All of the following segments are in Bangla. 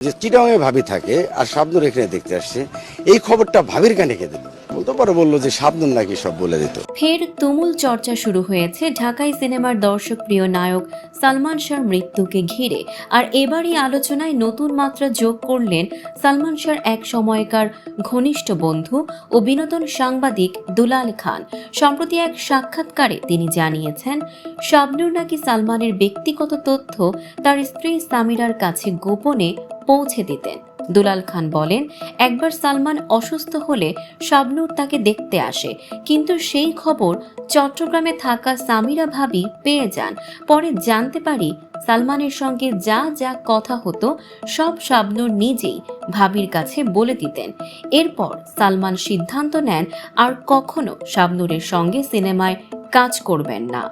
যে চিটাগাংয়ে ভাবি থাকে আর শাবনূর এখানে দেখতে আসছে, এই খবরটা ভাবির কানে কে দিল? বলতে পারে বললো যে শাবনূর নাকি সব বলে দিত। ফের তুমুল চর্চা শুরু হয়েছে ঢাকাই সিনেমার দর্শক প্রিয় নায়ক সালমান শাহর মৃত্যুকে ঘিরে। আর এবারই আলোচনায় নতুন মাত্রা যোগ করলেন সালমান শাহর এক সময়কার ঘনিষ্ঠ বন্ধু ও বিনোদন সাংবাদিক দুলাল খান। সম্প্রতি এক সাক্ষাৎকারে তিনি জানিয়েছেন, শাবনূর নাকি সালমানের ব্যক্তিগত তথ্য তার স্ত্রী সামিরার কাছে গোপনে পৌঁছে দিতেন। দুলাল খান বলেন, একবার সালমান অসুস্থ হলে শাবনূর তাকে দেখতে আসে, কিন্তু সেই খবর চট্টগ্রামে থাকা সামিরা ভাবি পেয়ে যান। পরে জানতে পারি সালমানের সঙ্গে যা যা কথা হতো সব শাবনূর নিজেই ভাবির কাছে বলে দিতেন। এরপর সালমান সিদ্ধান্ত নেন আর কখনো শাবনূরের সঙ্গে সিনেমায় কাজ করবেন না।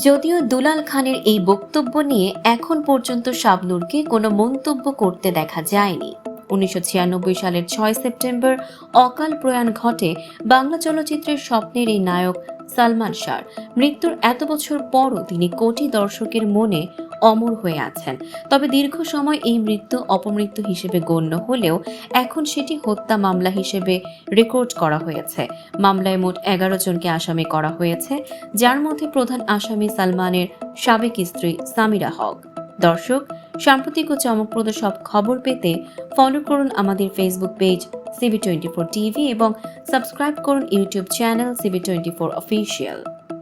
যদিও দুলাল খানের এই বক্তব্য নিয়ে এখন পর্যন্ত শাবনূরকে কোনো মন্তব্য করতে দেখা যায়নি। 1996 সালের 6 সেপ্টেম্বর অকাল প্রয়াণ ঘটে বাংলা চলচ্চিত্রের স্বপ্নের এই নায়ক সালমান শাহর। মৃত্যুর এত বছর পরও তিনি কোটি দর্শকের মনে অমর হয়ে আছেন। তবে দীর্ঘ সময় এই মৃত্যু অপমৃত্যু হিসেবে গণ্য হলেও এখন সেটি হত্যা মামলা হিসেবে রেকর্ড করা হয়েছে। মামলায় মোট 11 জনকে আসামি করা হয়েছে, যার মধ্যে প্রধান আসামি সালমানের সাবেক স্ত্রী সামিরা হক। দর্শক, সাম্প্রতিক ও চমকপ্রদ সব খবর পেতে ফলো করুন আমাদের ফেসবুক পেজ CB24 টিভি এবং সাবস্ক্রাইব করুন ইউটিউব চ্যানেল CB24 অফিসিয়াল।